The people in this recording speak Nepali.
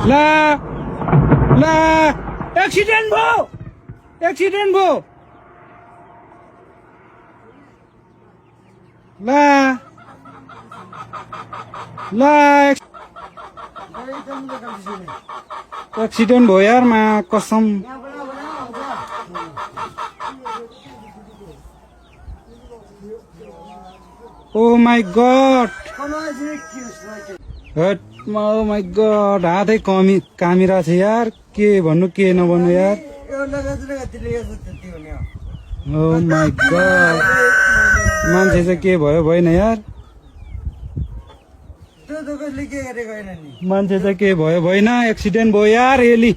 ला ला एक्सिडेंट भयो ला ला एक्सिडेंट भयो यार मा कसम oh my God oh my God हातै कामिरा छ यार के भन्नु के नभन्नु यार ओ माय गॉड मान्छे चाहिँ के भयो भएन यार मान्छे चाहिँ के भयो भएन एक्सिडेन्ट भयो यार एली